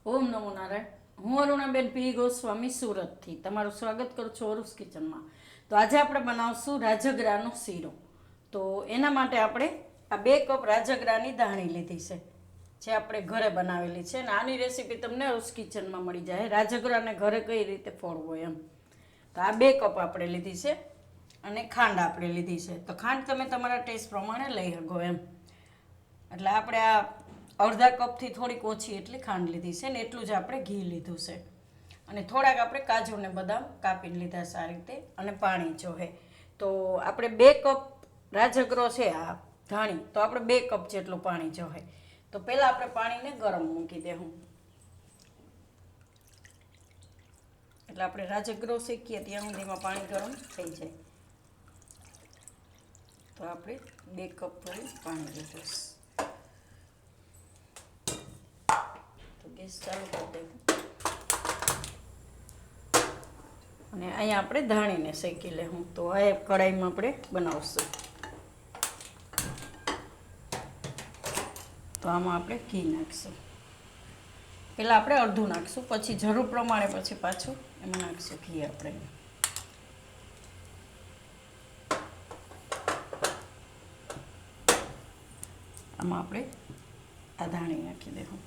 ઓમ નમો નારાયણ. હું અરુણાબેન પી ગોસ્વામી સુરતથી તમારું સ્વાગત કરું છું અરુસ કિચનમાં. તો આજે આપણે બનાવશું રાજગરાનો શીરો. તો એના માટે આપણે આ 2 કપ રાજગરાની ધાણી લીધી છે, જે આપણે ઘરે બનાવેલી છે. અને આની રેસીપી તમને અરુસ કિચનમાં મળી જાય. રાજગરાને ઘરે કઈ રીતે ફોડવો એમ. તો આ 2 કપ આપણે લીધી છે અને ખાંડ આપણે લીધી છે. તો ખાંડ તમે તમારા ટેસ્ટ પ્રમાણે લઈ શકો એમ. એટલે આપણે આ અડધા કપથી થોડીક ઓછી એટલી ખાંડ લીધી છે ને એટલું જ આપણે ઘી લીધું છે. અને થોડાક આપણે કાજુ ને બદામ કાપીને લીધા છે આ રીતે. અને પાણી જોહે. તો આપણે 2 કપ રાજગરો છે આ ધાણી, તો આપણે 2 કપ જેટલું પાણી જોહે. તો પહેલાં આપણે પાણીને ગરમ મૂકી દેવું. એટલે આપણે રાજગરો શેકીએ ત્યાં સુધીમાં પાણી ગરમ થઈ જાય. તો આપણે 2 કપ પાણી લીધું છે. ગેસ ચાલુ કરી દેવું. અને અહીંયા આપણે ધાણીને શેકી લેવું. તો આ કઢાઈમાં આપણે બનાવશું. તો આમાં આપણે ઘી નાખીશું. પહેલાં આપણે અડધું નાખીશું, પછી જરૂર પ્રમાણે પછી પાછું એમાં નાખીશું ઘી આપણે. આમાં આપણે આ ધાણી નાખી દેવું.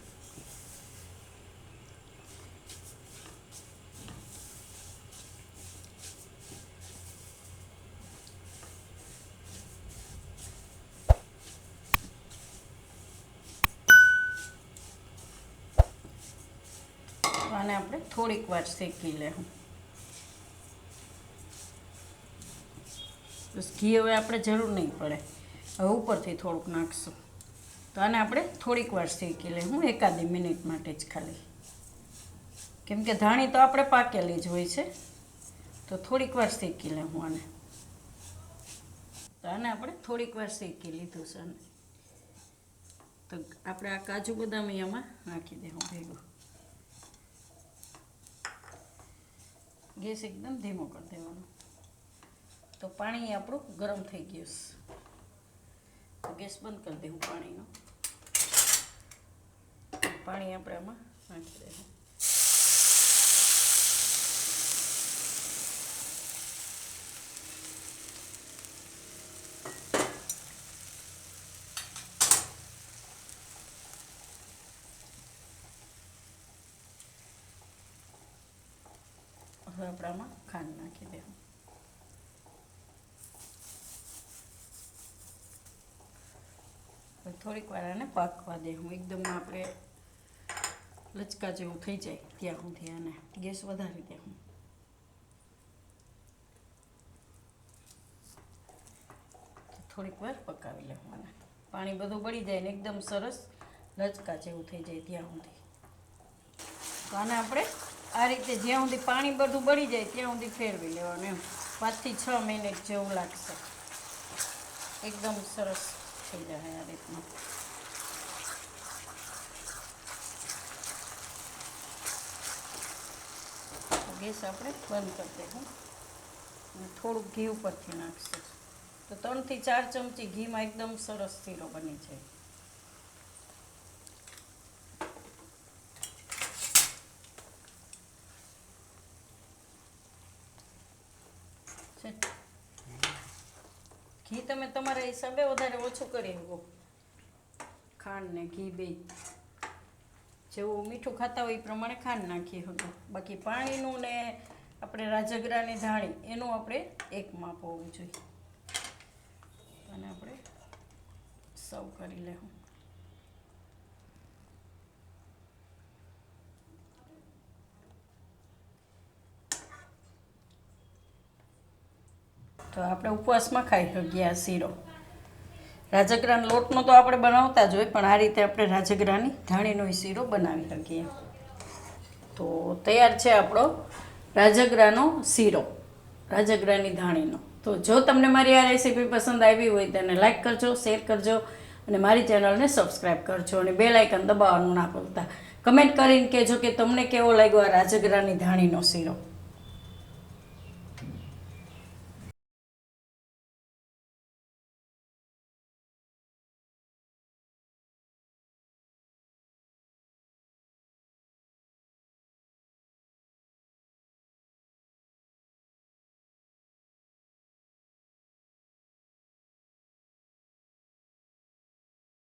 આને આપણે થોડીક વાર શેકી લેવું. બસ ઘી હવે આપણે જરૂર નહીં પડે, હવે ઉપરથી થોડુંક નાખશું. તો આને આપણે થોડીક વાર શેકી લેવું, એકાદી મિનિટ માટે જ ખાલી. કેમ કે ધાણી તો આપણે પાકેલી જ હોય છે, તો થોડીક વાર શેકી લેવું આને. તો આને આપણે થોડીક વાર શેકી લીધું છે. તો આપણે આ કાજુ બદામ અહીંયામાં નાખી દેવું ભેગું. ગેસ એકદમ ધીમો કરી દેવાનો. તો પાણી આપણું ગરમ થઈ ગયું છે. તો ગેસ બંધ કરી દેવું પાણીનો. પાણી આપણે આમાં નાખી દેવું. હવે આપણે આમાં ખાંડ નાખી દેવું. થોડીક વાર આને પાકવા દેવું. એકદમ આપણે લચકા જેવું થઈ જાય ત્યાં સુધી આને ગેસ વધારી દેવું. થોડીક વાર પકાવી લેવું આને. પાણી બધું બળી જાય ને એકદમ સરસ લચકા જેવું થઈ જાય ત્યાં સુધી. તો આને આપણે આ રીતે જ્યાં સુધી પાણી બધું બળી જાય ત્યાં સુધી ફેરવી લેવાનું એમ. 5 થી 6 મિનિટ જેવું લાગશે. એકદમ સરસ થઈ જાય આ રીતનું. ગેસ આપણે બંધ કરી દેવું. અને થોડુંક ઘી ઉપરથી નાખશું. તો 3 થી 4 ચમચી ઘીમાં એકદમ સરસ શીરો બની જાય. ઘી તમે તમારા હિસાબે વધારે ઓછું કરી શકો. ખાંડ ને ઘી બે જેવું મીઠું ખાતા હોય એ પ્રમાણે ખાંડ નાખીએ હતું. બાકી પાણીનું ને આપણે રાજગરાની ધાણી એનું આપણે એક માપ હોવું જોઈએ. અને આપણે સર્વ કરી લેવું. તો આપણે ઉપવાસમાં ખાઈ શકીએ આ શીરો. રાજગરાના લોટનો તો આપણે બનાવતા જ હોય, પણ આ રીતે આપણે રાજગરાની ધાણીનો શીરો બનાવી શકીએ. તો તૈયાર છે આપણો રાજગરાનો શીરો, રાજગરાની ધાણીનો. તો જો તમને મારી આ રેસીપી પસંદ આવી હોય તો એને લાઈક કરજો, શેર કરજો અને મારી ચેનલને સબસ્ક્રાઈબ કરજો. અને બેલ આઇકન દબાવવાનું ના ભૂલતા. કમેન્ટ કરીને કહેજો કે તમને કેવો લાગ્યો આ રાજગરાની ધાણીનો શીરો.